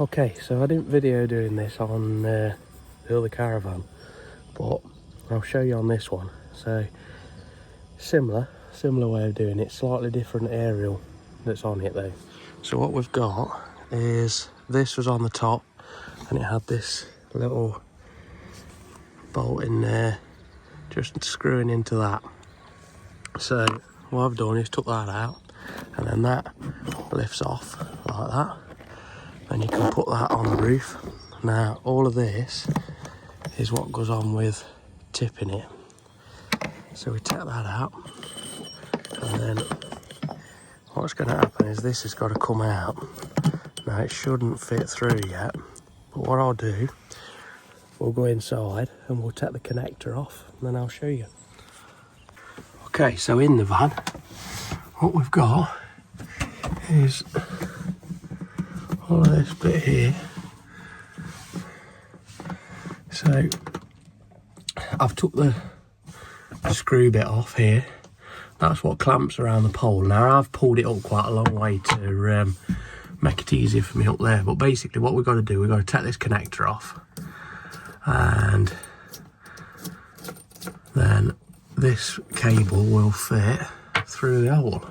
Okay, so I didn't video doing this on the other caravan, but I'll show you on this one. So similar way of doing it, slightly different aerial that's on it though. So what we've got is, this was on the top and it had this little bolt in there just screwing into that. So what I've done is took that out, and then that lifts off like that, and you can put that on the roof. Now all of this is what goes on with tipping it. So we take that out, and then what's going to happen is this has got to come out. Now it shouldn't fit through yet, but what I'll do, we'll go inside and we'll take the connector off, and then I'll show you. Okay, so in the van, what we've got is all of this bit here. So I've took the screw bit off here. That's what clamps around the pole. Now I've pulled it up quite a long way to make it easier for me up there, but basically what we've got to do, we've got to take this connector off, and then this cable will fit through the hole.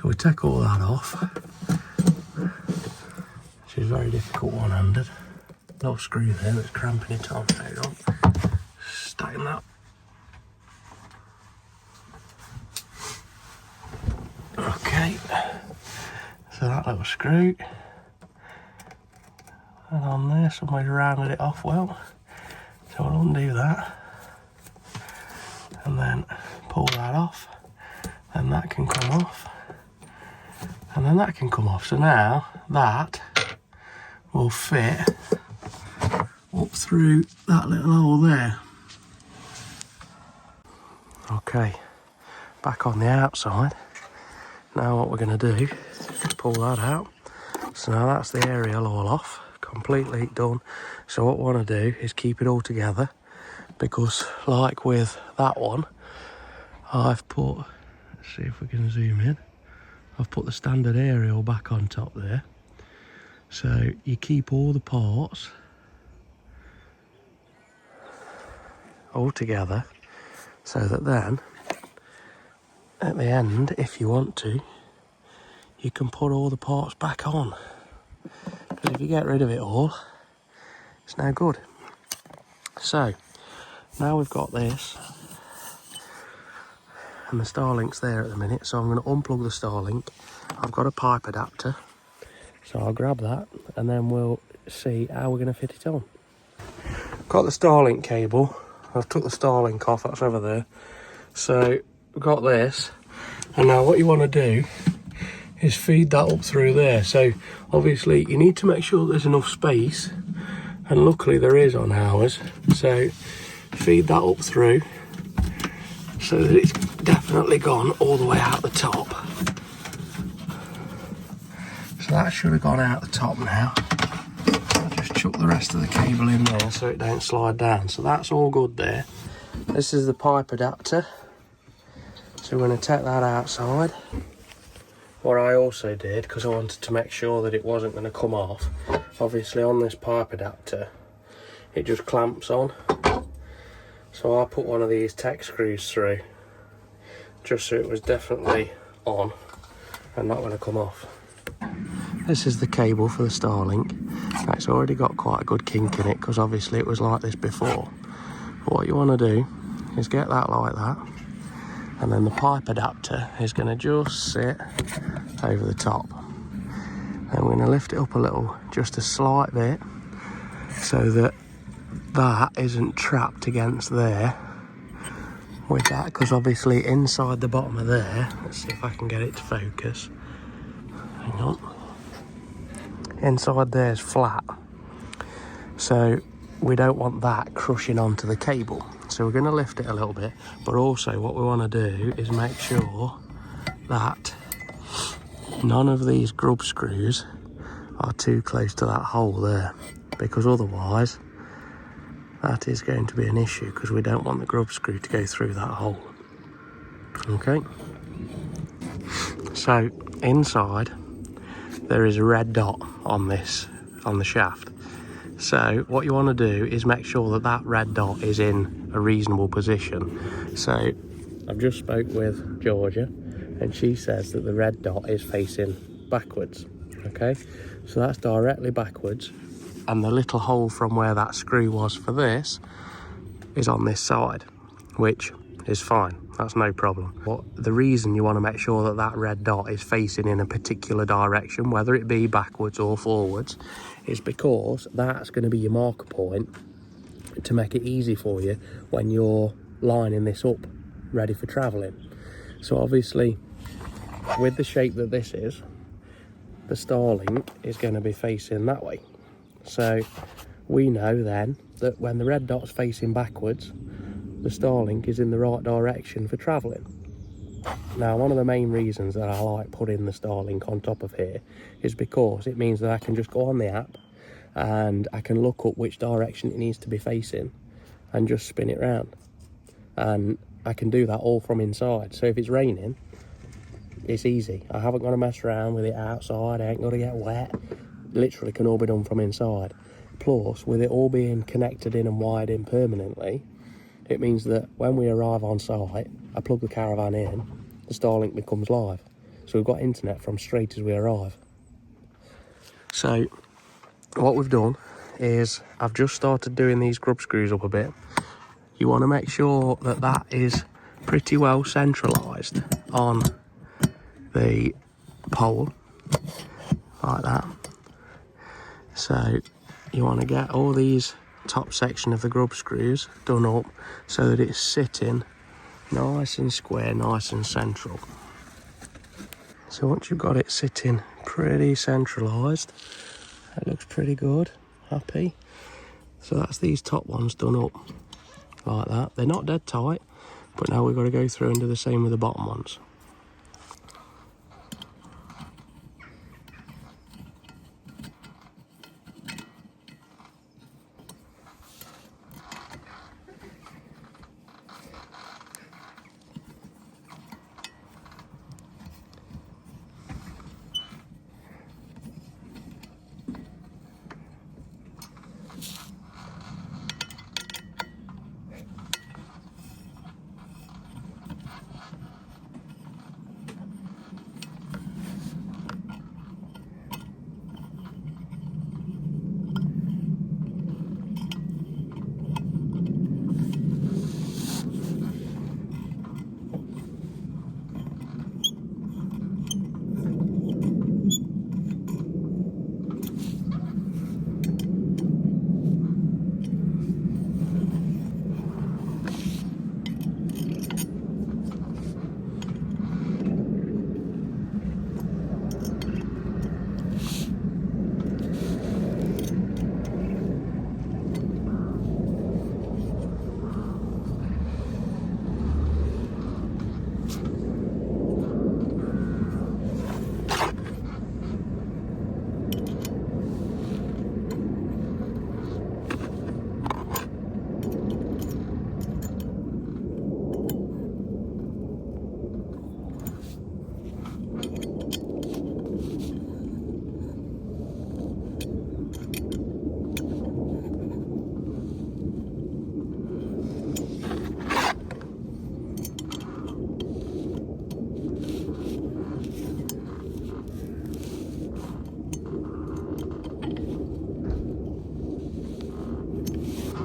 So we take all that off, which is very difficult one-handed. Little screw there that's cramping it on. There you go. Tighten that. Okay, so that little screw, and on there somebody's rounded it off well, so we'll undo that and then pull that off, and that can come off, and then that can come off. So now that will fit up through that little hole there. Okay, back on the outside. Now what we're going to do is pull that out. So now that's the aerial all off, completely done. So what we want to do is keep it all together, because like with that one, I've put, let's see if we can zoom in, I've put the standard aerial back on top there. So you keep all the parts all together, so that then at the end, if you want to, you can put all the parts back on. Because if you get rid of it all, it's no good. So now we've got this, and the Starlink's there at the minute, so I'm going to unplug the Starlink. I've got a pipe adapter, so I'll grab that and then we'll see how we're going to fit it on. Got the Starlink cable. I've took the Starlink off, that's over there. So we've got this, and now what you want to do is feed that up through there. So obviously you need to make sure there's enough space, and luckily there is on ours. So feed that up through so that it's definitely gone all the way out the top. So that should have gone out the top now. I'll just chuck the rest of the cable in there so it don't slide down. So that's all good there. This is the pipe adapter. So we're going to take that outside. What I also did, because I wanted to make sure that it wasn't going to come off, obviously on this pipe adapter, it just clamps on. So I put one of these tech screws through, just so it was definitely on and not going to come off. This is the cable for the Starlink. Now, it's already got quite a good kink in it, because obviously it was like this before. But what you want to do is get that like that, and then the pipe adapter is going to just sit over the top. And we're going to lift it up a little, just a slight bit, so that that isn't trapped against there with that, because obviously inside the bottom of there, let's see if I can get it to focus. Hang on. Inside there is flat, so we don't want that crushing onto the cable. So we're going to lift it a little bit, but also what we want to do is make sure that none of these grub screws are too close to that hole there, because otherwise that is going to be an issue, because we don't want the grub screw to go through that hole. Okay, so inside there is a red dot on this on the shaft. So what you want to do is make sure that that red dot is in a reasonable position. So I've just spoke with Georgia and she says that the red dot is facing backwards. Okay, so that's directly backwards, and the little hole from where that screw was for this is on this side, which is fine, that's no problem. But the reason you want to make sure that that red dot is facing in a particular direction, whether it be backwards or forwards, is because that's going to be your marker point to make it easy for you when you're lining this up ready for traveling. So obviously with the shape that this is, the Starlink is going to be facing that way. So we know then that when the red dot's facing backwards, the Starlink is in the right direction for traveling. Now, one of the main reasons that I like putting the Starlink on top of here is because it means that I can just go on the app and I can look up which direction it needs to be facing and just spin it round. And I can do that all from inside. So if it's raining, it's easy. I haven't got to mess around with it outside. I ain't got to get wet. Literally can all be done from inside. Plus, with it all being connected in and wired in permanently, it means that when we arrive on site, I plug the caravan in, the Starlink becomes live. So we've got internet from straight as we arrive. So what we've done is I've just started doing these grub screws up a bit. You want to make sure that that is pretty well centralised on the pole, like that. So you want to get all these top section of the grub screws done up so that it's sitting nice and square, nice and central. So once you've got it sitting pretty centralised, it looks pretty good, happy. So that's these top ones done up like that. They're not dead tight, but now we've got to go through and do the same with the bottom ones.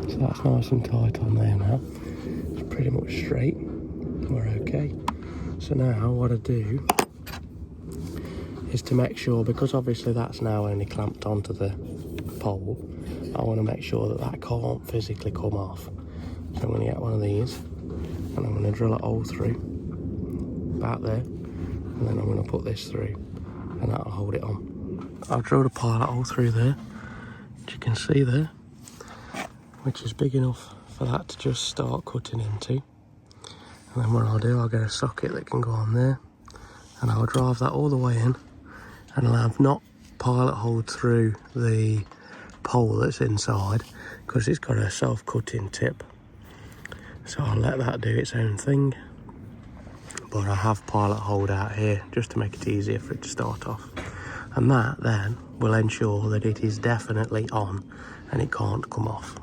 So that's nice and tight on there now. It's pretty much straight. We're okay. So now what I do is to make sure, because obviously that's now only clamped onto the pole, I want to make sure that that can't physically come off. So I'm going to get one of these and I'm going to drill a hole through about there, and then I'm going to put this through and that'll hold it on. I've drilled a pilot hole through there, which you can see there, which is big enough for that to just start cutting into. And then what I'll do, I'll get a socket that can go on there and I'll drive that all the way in, and I'll have not pilot holed through the pole that's inside because it's got a self-cutting tip. So I'll let that do its own thing, but I have pilot holed out here just to make it easier for it to start off. and that then will ensure that it is definitely on and it can't come off.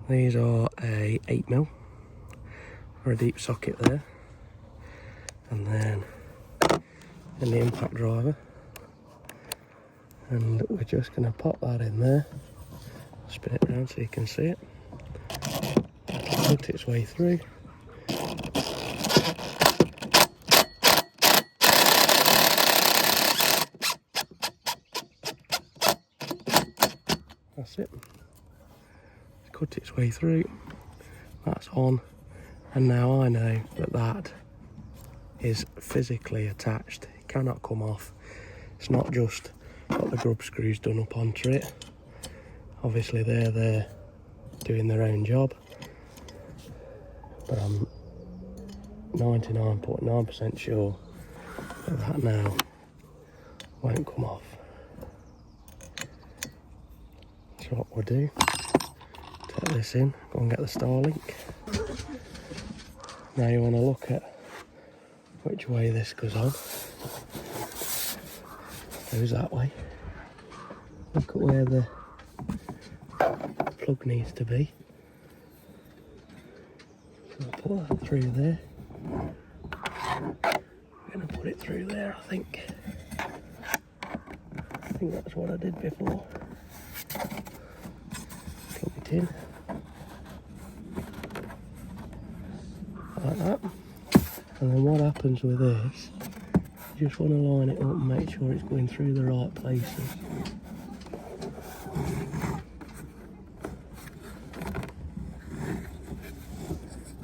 These are a 8mm for a deep socket there, and then in the impact driver, and we're just going to pop that in there, spin it around so you can see it, cut its way through. That's it. Cut its way through. That's on, and now I know that that is physically attached. It cannot come off. It's not just got the grub screws done up onto it. Obviously they're there doing their own job, but I'm 99.9% sure that that now won't come off. So what we'll do, take this in, go and get the Starlink. Now you want to look at which way this goes on. Goes that way. Look at where the plug needs to be. So I'll put that through there. I'm going to put it through there, I think. I think that's what I did before. Plug it in. Like that. And then what happens with this, you just want to line it up and make sure it's going through the right places.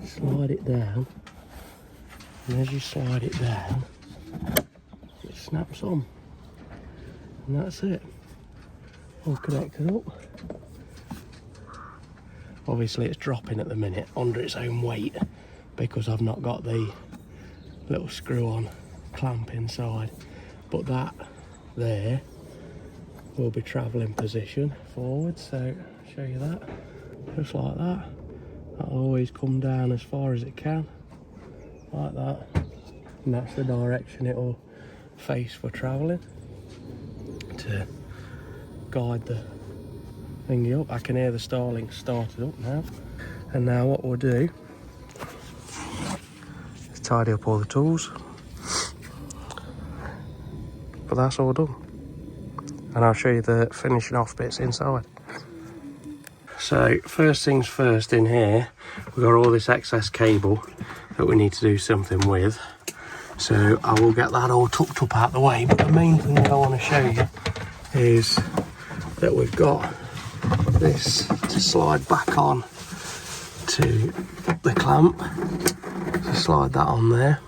Slide it down, and as you slide it down, it snaps on, and that's it, all connected up. Obviously it's dropping at the minute under its own weight because I've not got the little screw on clamp inside, but that there will be travelling position forward, so I'll show you that, just like that. That'll always come down as far as it can, like that, and that's the direction it will face for travelling to guide the thingy up. I can hear the Starlink started up now, and now what we'll do is tidy up all the tools, but that's all done, and I'll show you the finishing off bits inside. So first things first, in here we've got all this excess cable that we need to do something with, so I will get that all tucked up out the way, but the main thing that I want to show you is that we've got this to slide back on to the clamp. So slide that on there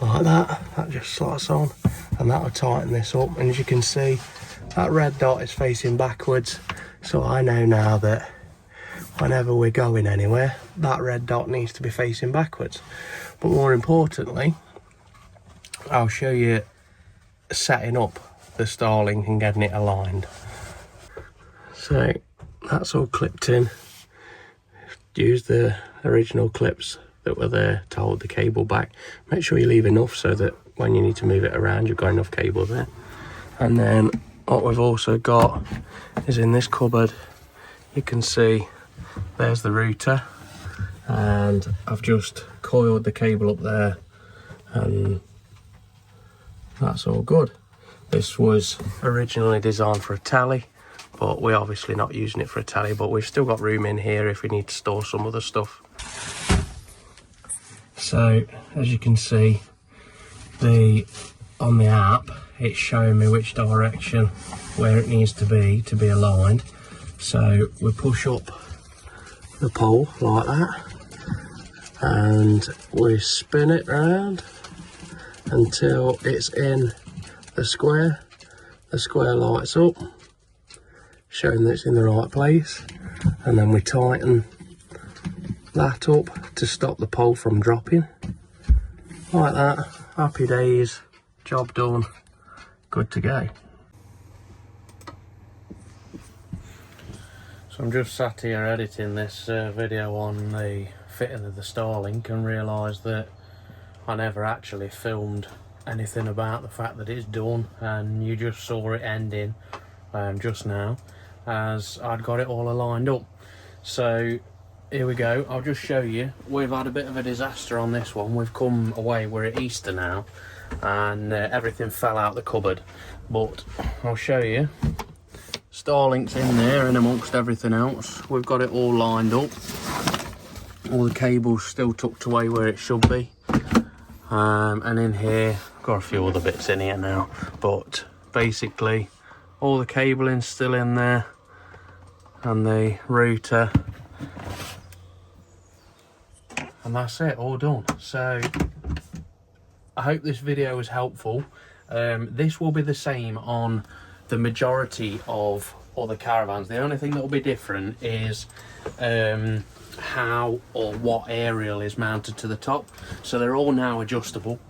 like that, that just slots on, and that will tighten this up. And as you can see, that red dot is facing backwards, so I know now that whenever we're going anywhere, that red dot needs to be facing backwards. But more importantly, I'll show you setting up the Starlink and getting it aligned. So that's all clipped in. Use the original clips that were there to hold the cable back. Make sure you leave enough so that when you need to move it around, you've got enough cable there. And then what we've also got is in this cupboard, you can see there's the router, and I've just coiled the cable up there, and that's all good. This was originally designed for a tally, but we're obviously not using it for a tally, but we've still got room in here if we need to store some other stuff. So as you can see, on the app it's showing me which direction where it needs to be aligned. So we push up the pole like that, and we spin it around until it's in the square. The square lights up, showing that it's in the right place, and then we tighten that up to stop the pole from dropping. Like that, happy days, job done, good to go. So I'm just sat here editing this video on the fitting of the Starlink and realised that I never actually filmed anything about the fact that it's done, and you just saw it ending just now, as I'd got it all aligned up. So here we go, I'll just show you. We've had a bit of a disaster on this one. We've come away, we're at Easter now, and everything fell out the cupboard, but I'll show you. Starlink's in there, and amongst everything else, we've got it all lined up. All the cables still tucked away where it should be, and in here, got a few other bits in here now, but basically all the cabling's still in there, and the router, and that's it, all done. So I hope this video was helpful. This will be the same on the majority of other caravans. The only thing that will be different is how or what aerial is mounted to the top. So they're all now adjustable,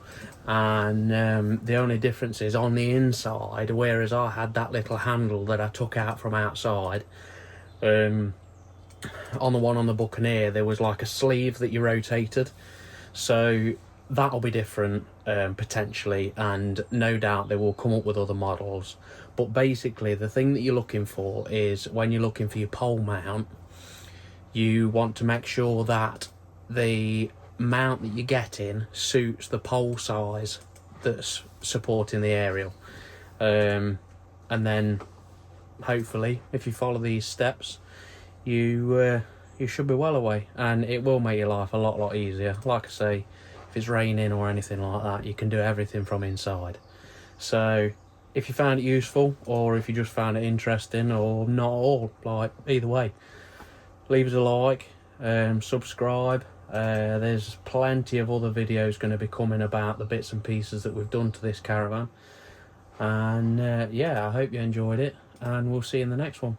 and the only difference is on the inside, whereas I had that little handle that I took out from outside, on the one on the Buccaneer there was like a sleeve that you rotated, so that'll be different potentially, and no doubt they will come up with other models. But basically the thing that you're looking for is, when you're looking for your pole mount, you want to make sure that the mount that you're getting suits the pole size that's supporting the aerial, and then hopefully if you follow these steps, you should be well away, and it will make your life a lot easier. Like I say, if it's raining or anything like that, you can do everything from inside. So if you found it useful, or if you just found it interesting, or not at all, like either way, leave us a like, subscribe. There's plenty of other videos going to be coming about the bits and pieces that we've done to this caravan, and yeah, I hope you enjoyed it, and we'll see you in the next one.